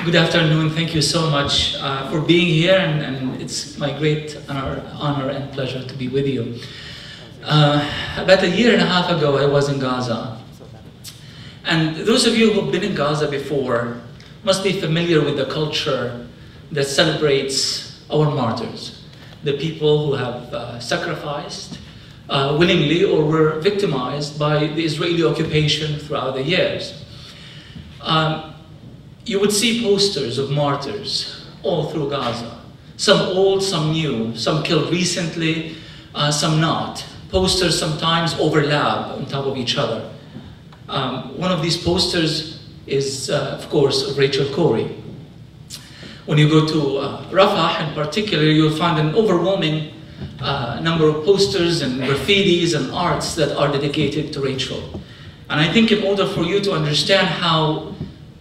Good afternoon. Thank you so much for being here, and it's my great honor and pleasure to be with you. About a year and a half ago, I was in Gaza. And those of you who've been in Gaza before must be familiar with the culture that celebrates our martyrs, the people who have sacrificed willingly or were victimized by the Israeli occupation throughout the years. You would see posters of martyrs all through Gaza. Some old, some new, some killed recently, some not. Posters sometimes overlap on top of each other. One of these posters is, of course, of Rachel Corrie. When you go to Rafah in particular, you'll find an overwhelming number of posters and graffitis and arts that are dedicated to Rachel. And I think in order for you to understand how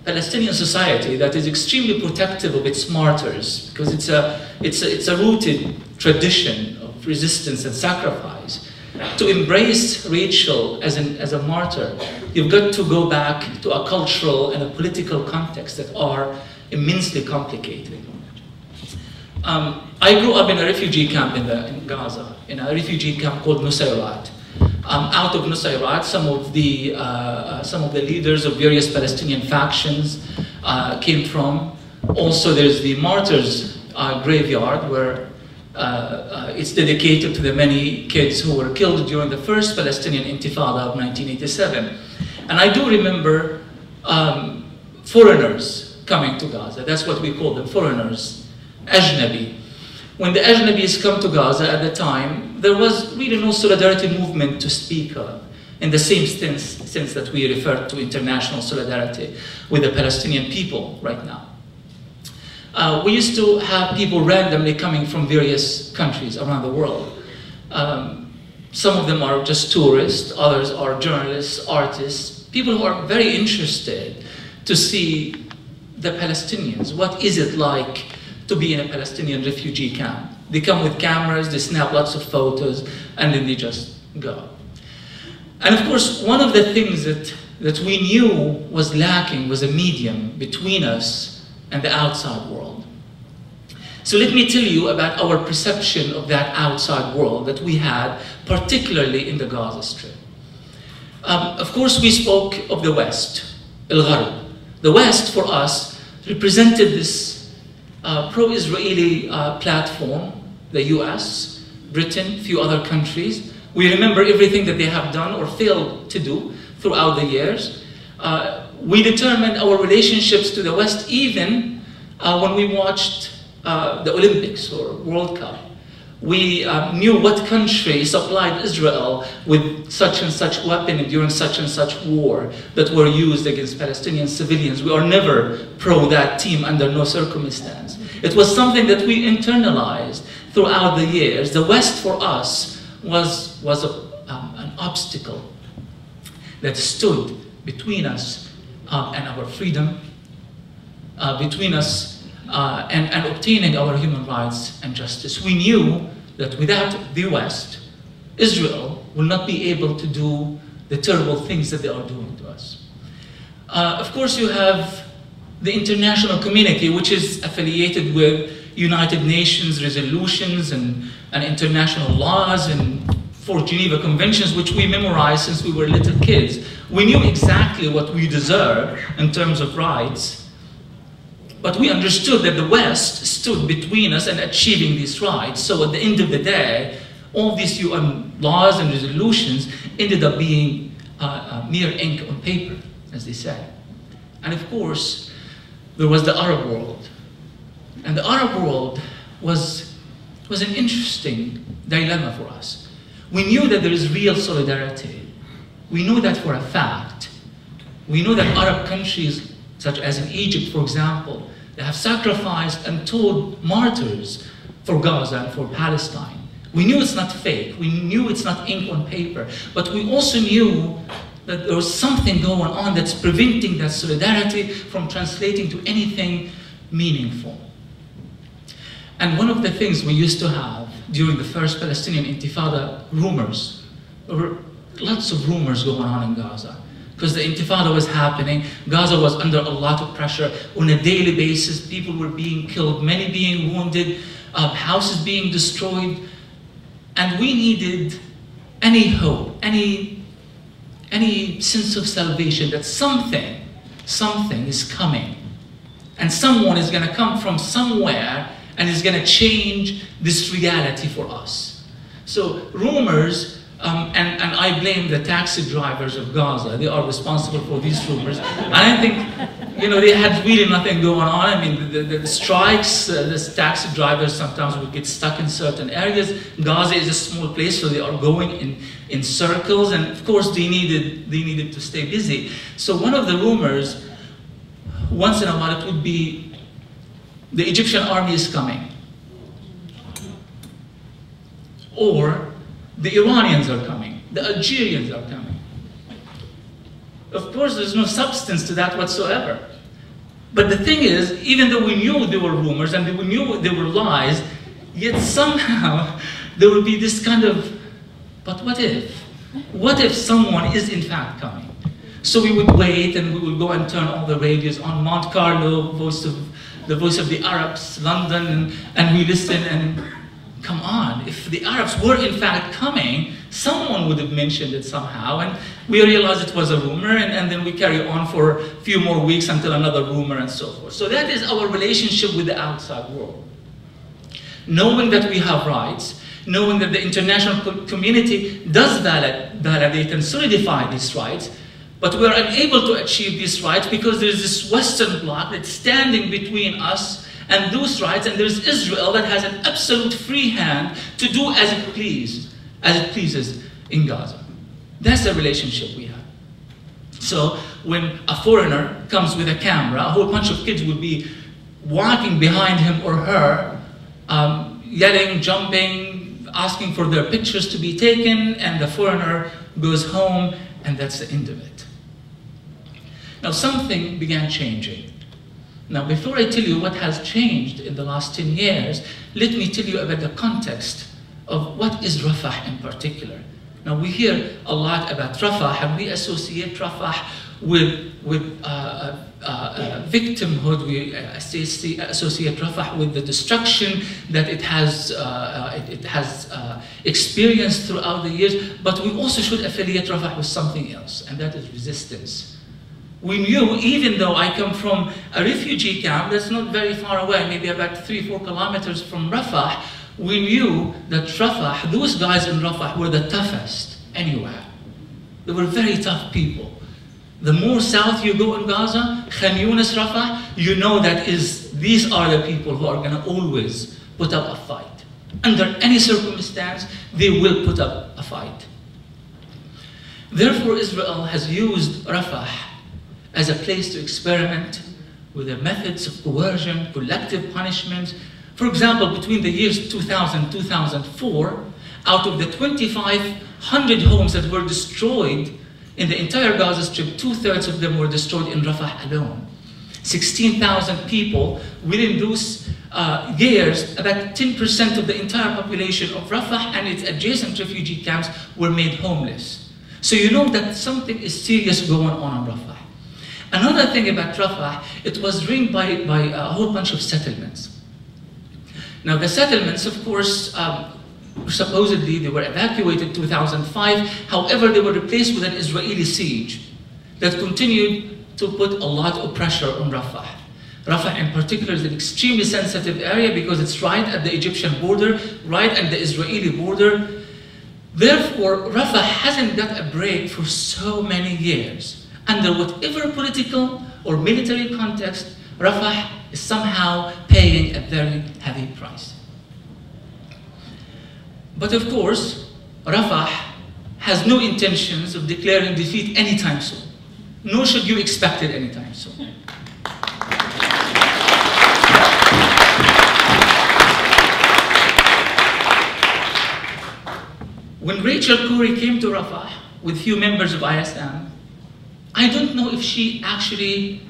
Palestinian society that is extremely protective of its martyrs, because it's a rooted tradition of resistance and sacrifice, to embrace Rachel as a martyr, you've got to go back to a cultural and a political context that are immensely complicated. I grew up in a refugee camp in Gaza, in a refugee camp called Nusayrat. Out of Nusayrat, some of the leaders of various Palestinian factions came from. Also, there's the Martyrs graveyard, where it's dedicated to the many kids who were killed during the first Palestinian Intifada of 1987. And I do remember foreigners coming to Gaza. That's what we call them, foreigners, Ajnabi. When the Ajnabis come to Gaza at the time, there was really no solidarity movement to speak of, in the same sense that we refer to international solidarity with the Palestinian people right now. We used to have people randomly coming from various countries around the world. Some of them are just tourists, others are journalists, artists, people who are very interested to see the Palestinians. What is it like to be in a Palestinian refugee camp? They come with cameras, they snap lots of photos, and then they just go. And of course, one of the things that we knew was lacking was a medium between us and the outside world. So let me tell you about our perception of that outside world that we had, particularly in the Gaza Strip. Of course, we spoke of the West, al-Gharb. The West, for us, represented this pro-Israeli platform, the US, Britain, a few other countries. We remember everything that they have done or failed to do throughout the years. We determined our relationships to the West even when we watched the Olympics or World Cup. We knew what country supplied Israel with such and such weapon during such and such war that were used against Palestinian civilians. We are never pro that team under no circumstance. It was something that we internalized throughout the years. The West for us was an obstacle that stood between us and our freedom, between us and obtaining our human rights and justice. We knew that without the West, Israel will not be able to do the terrible things that they are doing to us. Of course, you have the international community, which is affiliated with United Nations resolutions and international laws and for Geneva Conventions, which we memorized since we were little kids. We knew exactly what we deserve in terms of rights, but we understood that the West stood between us and achieving these rights. So at the end of the day, all these UN laws and resolutions ended up being mere ink on paper, as they say. And of course, there was the Arab world. And the Arab world was an interesting dilemma for us. We knew that there is real solidarity. We knew that for a fact. We know that Arab countries, such as in Egypt, for example, they have sacrificed and told martyrs for Gaza and for Palestine. We knew it's not fake. We knew it's not ink on paper. But we also knew that there was something going on that's preventing that solidarity from translating to anything meaningful. And one of the things we used to have during the first Palestinian Intifada, rumors. There were lots of rumors going on in Gaza. because the Intifada was happening. Gaza was under a lot of pressure on a daily basis. People were being killed, many being wounded, houses being destroyed. And we needed any hope, any sense of salvation that something is coming. And someone is going to come from somewhere and is going to change this reality for us. So rumors, and I blame the taxi drivers of Gaza. They are responsible for these rumors. And I think, you know, they had really nothing going on. I mean, the strikes, the taxi drivers sometimes would get stuck in certain areas. Gaza is a small place, so they are going in circles. And of course, they needed to stay busy. So one of the rumors, once in a while, it would be the Egyptian army is coming, or the Iranians are coming, the Algerians are coming. Of course, there's no substance to that whatsoever. But the thing is, even though we knew there were rumors and we knew there were lies, yet somehow there would be this kind of, but what if? What if someone is in fact coming? So we would wait and we would go and turn all the radios on Monte Carlo, the voice of the Arabs, London, and we listen and come on, if the Arabs were in fact coming, someone would have mentioned it somehow, and we realized it was a rumor, and then we carry on for a few more weeks until another rumor and so forth. So that is our relationship with the outside world. Knowing that we have rights, knowing that the international community does validate and solidify these rights, but we're unable to achieve these rights because there's this Western bloc that's standing between us and those rights, and there's Israel that has an absolute free hand to do as it pleases in Gaza. That's the relationship we have. So when a foreigner comes with a camera, a whole bunch of kids would be walking behind him or her, yelling, jumping, asking for their pictures to be taken, and the foreigner goes home, and that's the end of it. Now something began changing. Now before I tell you what has changed in the last 10 years, let me tell you about the context of what is Rafah in particular. Now we hear a lot about Rafah, and we associate Rafah with victimhood. We associate Rafah with the destruction that it has experienced throughout the years, but we also should affiliate Rafah with something else, and that is resistance. We knew, even though I come from a refugee camp that's not very far away, maybe about 3-4 kilometers from Rafah, we knew that Rafah, those guys in Rafah were the toughest anywhere. They were very tough people. The more south you go in Gaza, Khan Yunis, Rafah, you know that these are the people who are going to always put up a fight. Under any circumstance, they will put up a fight. Therefore, Israel has used Rafah as a place to experiment with the methods of coercion, collective punishment. For example, between the years 2000 and 2004, out of the 2,500 homes that were destroyed in the entire Gaza Strip, 2/3 of them were destroyed in Rafah alone. 16,000 people within those years, about 10% of the entire population of Rafah and its adjacent refugee camps were made homeless. So you know that something is serious going on in Rafah. Another thing about Rafah, it was ringed by a whole bunch of settlements. Now the settlements, of course, supposedly they were evacuated in 2005. However, they were replaced with an Israeli siege that continued to put a lot of pressure on Rafah. Rafah in particular is an extremely sensitive area because it's right at the Egyptian border, right at the Israeli border. Therefore, Rafah hasn't got a break for so many years. Under whatever political or military context, Rafah is somehow paying a very heavy price. But of course, Rafah has no intentions of declaring defeat anytime soon. Nor should you expect it anytime soon. When Rachel Corrie came to Rafah with few members of ISM, I don't know if she actually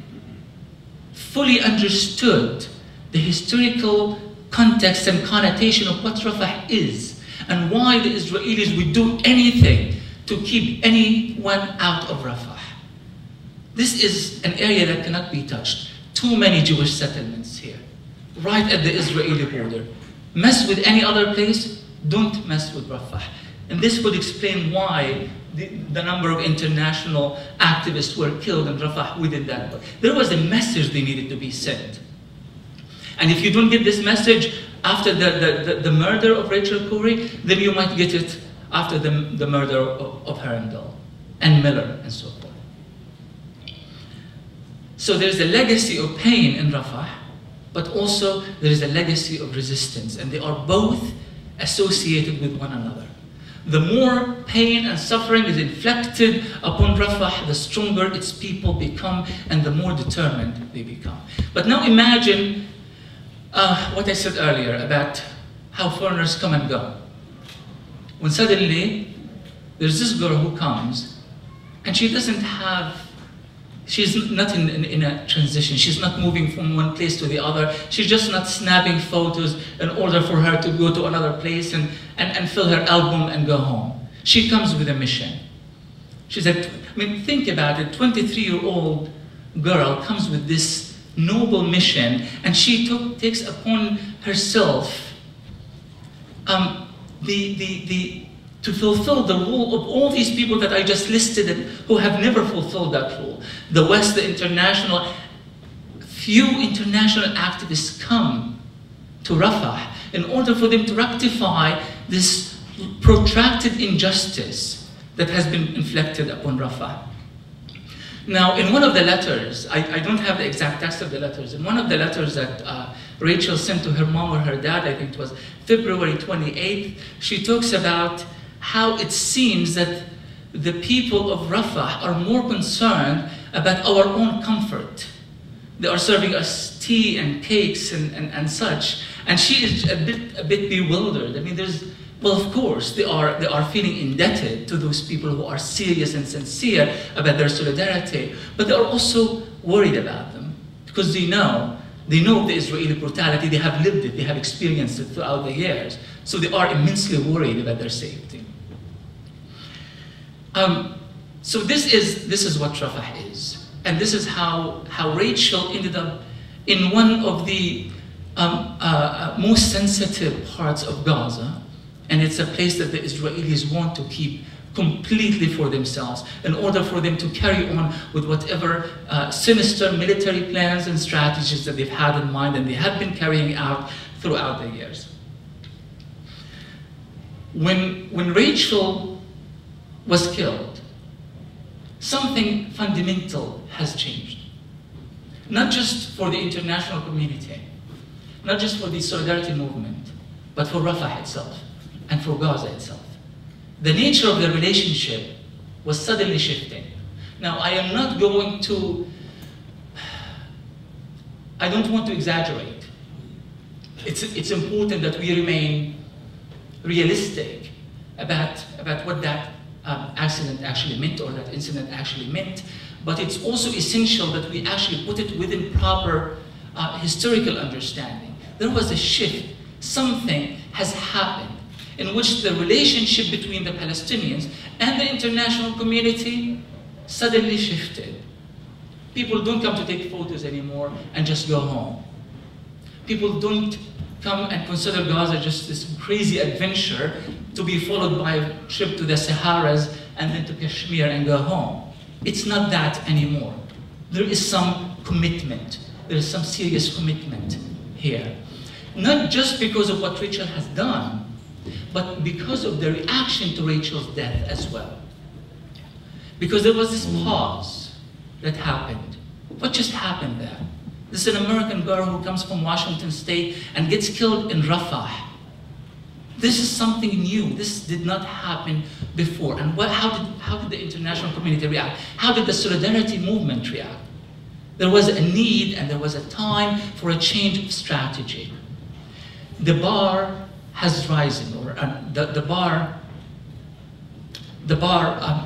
fully understood the historical context and connotation of what Rafah is and why the Israelis would do anything to keep anyone out of Rafah. This is an area that cannot be touched. Too many Jewish settlements here, right at the Israeli border. Mess with any other place, don't mess with Rafah. And this would explain why the number of international activists were killed in Rafah within that. There was a message they needed to be sent. And if you don't get this message after the murder of Rachel Corrie, then you might get it after the murder of Herndon and Miller and so forth. So there's a legacy of pain in Rafah, but also there is a legacy of resistance, and they are both associated with one another. The more pain and suffering is inflicted upon Rafah, the stronger its people become and the more determined they become. But now imagine what I said earlier about how foreigners come and go. When suddenly there's this girl who comes and she doesn't have, she's not in a transition. She's not moving from one place to the other. She's just not snapping photos in order for her to go to another place and fill her album and go home. She comes with a mission. She's I mean, think about it. 23-year-old girl comes with this noble mission, and she takes upon herself to fulfill the role of all these people that I just listed who have never fulfilled that role. The West, the international, few international activists come to Rafah in order for them to rectify this protracted injustice that has been inflicted upon Rafah. Now, in one of the letters, I don't have the exact text of the letters, in one of the letters that Rachel sent to her mom or her dad, I think it was February 28th, she talks about how it seems that the people of Rafah are more concerned about our own comfort. They are serving us tea and cakes and such, and she is a bit bewildered. I mean, well, of course, they are feeling indebted to those people who are serious and sincere about their solidarity, but they are also worried about them because they know the Israeli brutality. They have lived it, they have experienced it throughout the years, so they are immensely worried about their safety. So this is what Rafah is, and this is how Rachel ended up in one of the most sensitive parts of Gaza, and it's a place that the Israelis want to keep completely for themselves in order for them to carry on with whatever sinister military plans and strategies that they've had in mind and they have been carrying out throughout the years. When Rachel was killed, something fundamental has changed. Not just for the international community, not just for the solidarity movement, but for Rafah itself and for Gaza itself. The nature of the relationship was suddenly shifting. Now, I don't want to exaggerate. It's important that we remain realistic about what that accident actually meant, or that incident actually meant, but it's also essential that we actually put it within proper historical understanding. There was a shift. Something has happened in which the relationship between the Palestinians and the international community suddenly shifted. People don't come to take photos anymore and just go home. People don't come and consider Gaza just this crazy adventure to be followed by a trip to the Saharas and then to Kashmir and go home. It's not that anymore. There is some commitment. There is some serious commitment here. Not just because of what Rachel has done, but because of the reaction to Rachel's death as well. Because there was this pause that happened. What just happened there? This is an American girl who comes from Washington State and gets killed in Rafah. This is something new. This did not happen before. And how did the international community react? How did the solidarity movement react? There was a need and there was a time for a change of strategy. The bar has risen, or the bar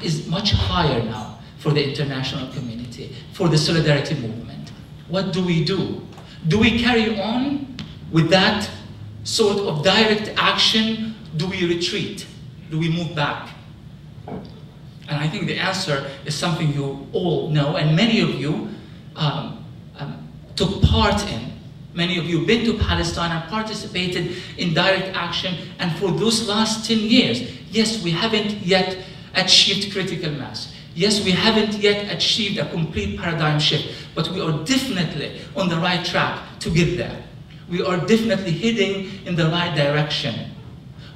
is much higher now for the international community, for the solidarity movement. What do we do? Do we carry on with that sort of direct action? Do we retreat? Do we move back? And I think the answer is something you all know, and many of you took part in. Many of you have been to Palestine and participated in direct action, and for those last 10 years, yes, we haven't yet achieved critical mass. Yes, we haven't yet achieved a complete paradigm shift, but we are definitely on the right track to get there. We are definitely heading in the right direction,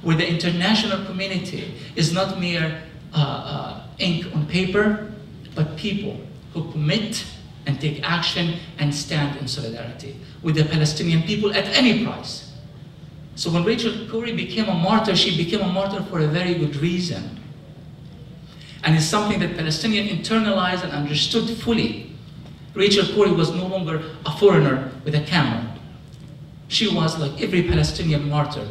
where the international community is not mere ink on paper, but people who commit and take action and stand in solidarity with the Palestinian people at any price. So when Rachel Corrie became a martyr, she became a martyr for a very good reason. And it's something that Palestinians internalized and understood fully. Rachel Corrie was no longer a foreigner with a camera. She was like every Palestinian martyr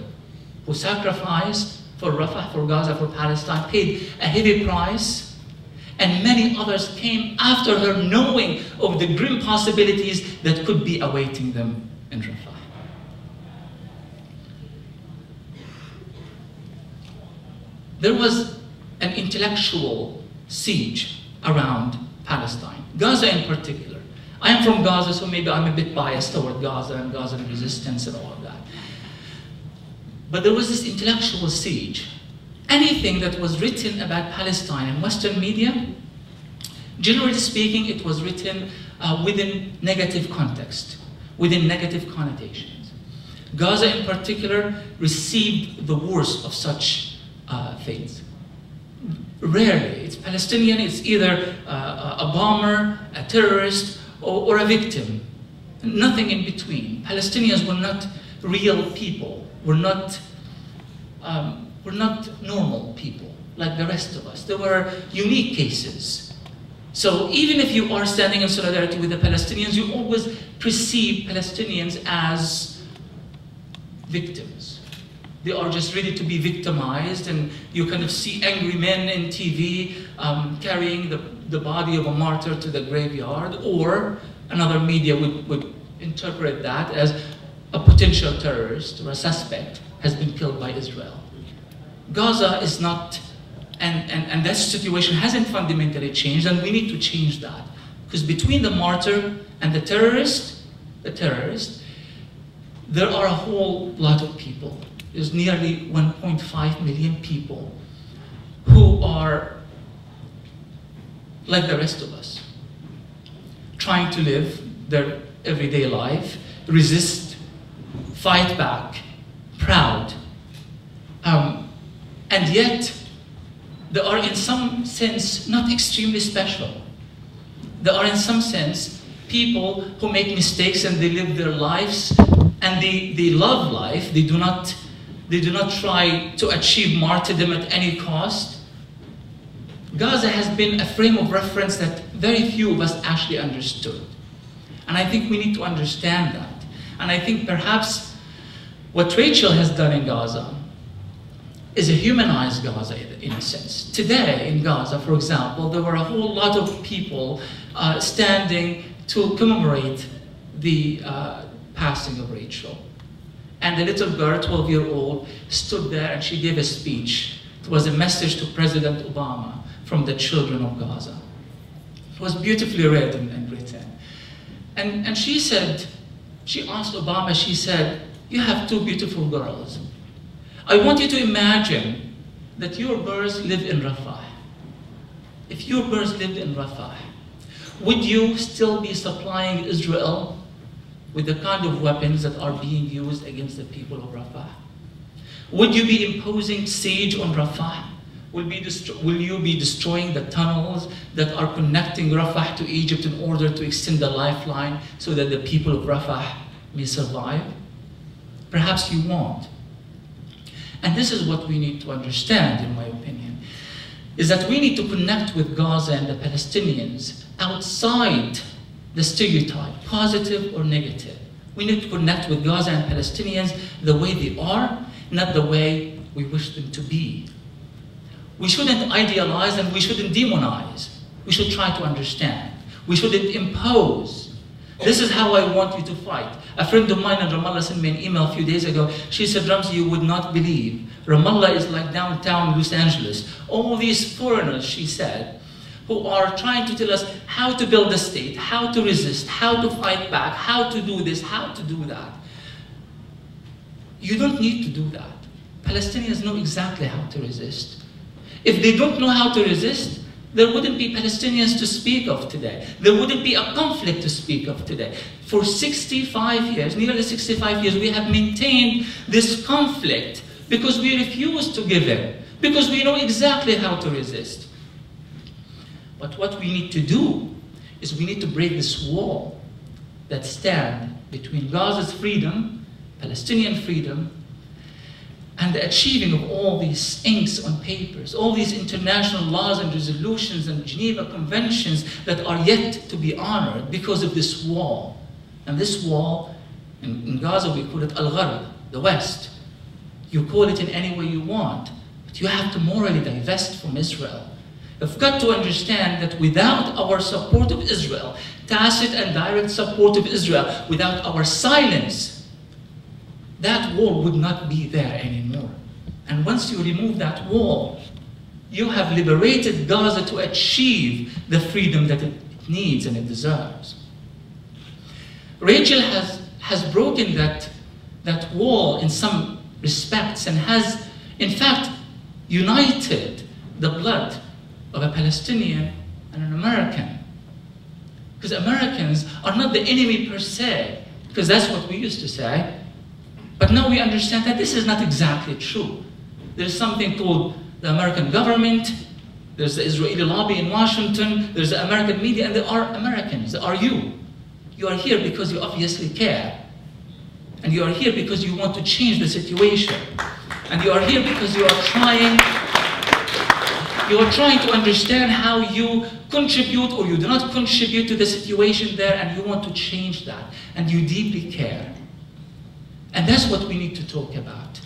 who sacrificed for Rafah, for Gaza, for Palestine, paid a heavy price, and many others came after her knowing of the grim possibilities that could be awaiting them in Rafah. There was an intellectual siege around Palestine, Gaza in particular. I am from Gaza, so maybe I'm a bit biased toward Gaza and Gazan resistance and all of that. But there was this intellectual siege. Anything that was written about Palestine in Western media, generally speaking, it was written within negative context, within negative connotations. Gaza in particular received the worst of such things. Rarely, it's Palestinian, it's either a bomber, a terrorist, or a victim. Nothing in between. Palestinians were not real people, were not normal people like the rest of us. There were unique cases. So even if you are standing in solidarity with the Palestinians, you always perceive Palestinians as victims. They are just ready to be victimized, and you kind of see angry men in TV carrying the body of a martyr to the graveyard, or another media would interpret that as a potential terrorist or a suspect has been killed by Israel. Gaza is not, and that situation hasn't fundamentally changed, and we need to change that. Because between the martyr and the terrorist, there are a whole lot of people. There's nearly 1.5 million people who are like the rest of us, trying to live their everyday life, resist, fight back, proud. And yet, they are in some sense not extremely special. They are in some sense people who make mistakes and they live their lives and they love life. They do not try to achieve martyrdom at any cost. Gaza has been a frame of reference that very few of us actually understood. And I think we need to understand that. And I think perhaps what Rachel has done in Gaza is a humanized Gaza in a sense. Today in Gaza, for example, there were a whole lot of people standing to commemorate the passing of Rachel. And the little girl, 12-year-old, stood there and she gave a speech. It was a message to President Obama from the children of Gaza. It was beautifully read and written. And she said, she asked Obama, she said, "You have two beautiful girls. I want you to imagine that your girls live in Rafah. If your girls lived in Rafah, would you still be supplying Israel with the kind of weapons that are being used against the people of Rafah? Would you be imposing siege on Rafah? Will you be destroying the tunnels that are connecting Rafah to Egypt in order to extend the lifeline so that the people of Rafah may survive? Perhaps you won't. And this is what we need to understand, in my opinion, is that we need to connect with Gaza and the Palestinians outside the stereotype, positive or negative. We need to connect with Gaza and Palestinians the way they are, not the way we wish them to be. We shouldn't idealize and we shouldn't demonize. We should try to understand. We shouldn't impose. This is how I want you to fight. A friend of mine in Ramallah sent me an email a few days ago. She said, Ramzy, you would not believe. Ramallah is like downtown Los Angeles. All these foreigners, she said, who are trying to tell us how to build a state, how to resist, how to fight back, how to do this, how to do that. You don't need to do that. Palestinians know exactly how to resist. If they don't know how to resist, there wouldn't be Palestinians to speak of today. There wouldn't be a conflict to speak of today. For 65 years, nearly 65 years, we have maintained this conflict because we refuse to give in, because we know exactly how to resist. But what we need to do is we need to break this wall that stands between Gaza's freedom, Palestinian freedom, and the achieving of all these inks on papers, all these international laws and resolutions and Geneva conventions that are yet to be honored because of this wall. And this wall, in Gaza we call it al-Gharb, the West. You call it in any way you want, but you have to morally divest from Israel. You've got to understand that without our support of Israel, tacit and direct support of Israel, without our silence, that wall would not be there anymore. And once you remove that wall, you have liberated Gaza to achieve the freedom that it needs and it deserves. Rachel has broken that wall in some respects and has, in fact, united the blood of a Palestinian and an American. Because Americans are not the enemy per se, because that's what we used to say. But now we understand that this is not exactly true. There's something called the American government, there's the Israeli lobby in Washington, there's the American media, and there are Americans, there are you. You are here because you obviously care. And you are here because you want to change the situation. And you are here because you are trying to understand how you contribute or you do not contribute to the situation there, and you want to change that. And you deeply care. And that's what we need to talk about.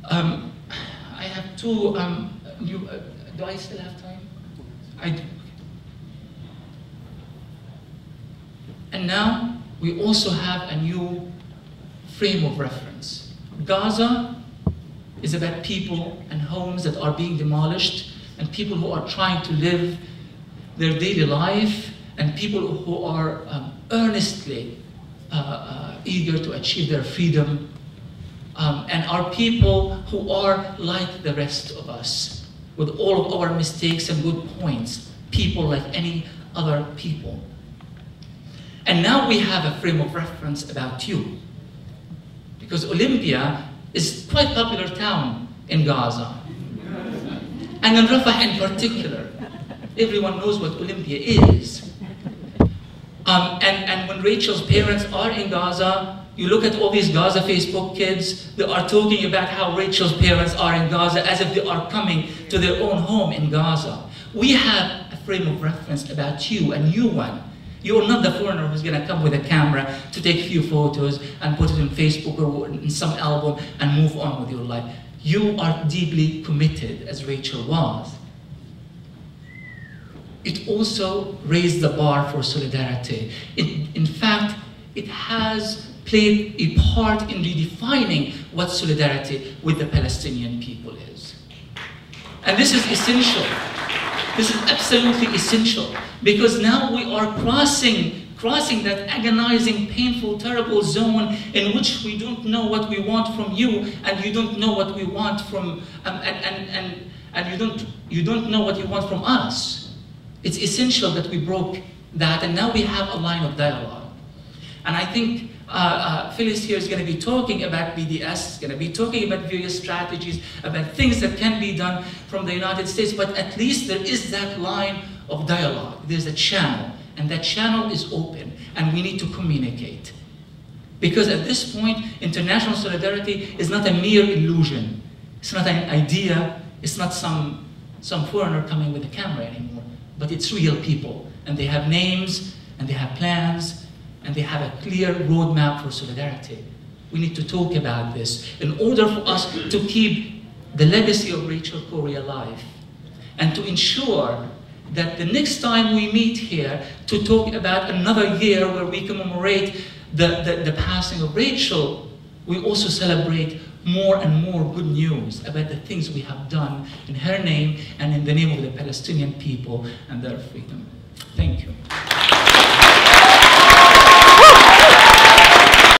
I have two, do I still have time? I do. And now we also have a new frame of reference. Gaza is about people and homes that are being demolished, and people who are trying to live their daily life, and people who are earnestly eager to achieve their freedom, and are people who are like the rest of us, with all of our mistakes and good points, people like any other people. And now we have a frame of reference about you, because Olympia is quite a popular town in Gaza, and in Rafah in particular. Everyone knows what Olympia is. And when Rachel's parents are in Gaza, you look at all these Gaza Facebook kids, they are talking about how Rachel's parents are in Gaza as if they are coming to their own home in Gaza. We have a frame of reference about you, a new one. You're not the foreigner who's going to come with a camera to take a few photos and put it on Facebook or in some album and move on with your life. You are deeply committed, as Rachel was. It also raised the bar for solidarity. In fact, it has played a part in redefining what solidarity with the Palestinian people is. And this is essential. This is absolutely essential, because now we are crossing that agonizing, painful, terrible zone in which we don't know what we want from you, and you don't know what we want from, and you don't know what you want from us. It's essential that we broke that, and now we have a line of dialogue. And I think Phyllis here is going to be talking about BDS, going to be talking about various strategies, about things that can be done from the United States, but at least there is that line of dialogue. There's a channel, and that channel is open, and we need to communicate. Because at this point, international solidarity is not a mere illusion. It's not an idea, it's not some foreigner coming with a camera anymore, but it's real people, and they have names, and they have plans, and they have a clear roadmap for solidarity. We need to talk about this in order for us to keep the legacy of Rachel Corrie alive, and to ensure that the next time we meet here to talk about another year where we commemorate the passing of Rachel, we also celebrate more and more good news about the things we have done in her name and in the name of the Palestinian people and their freedom. Thank you.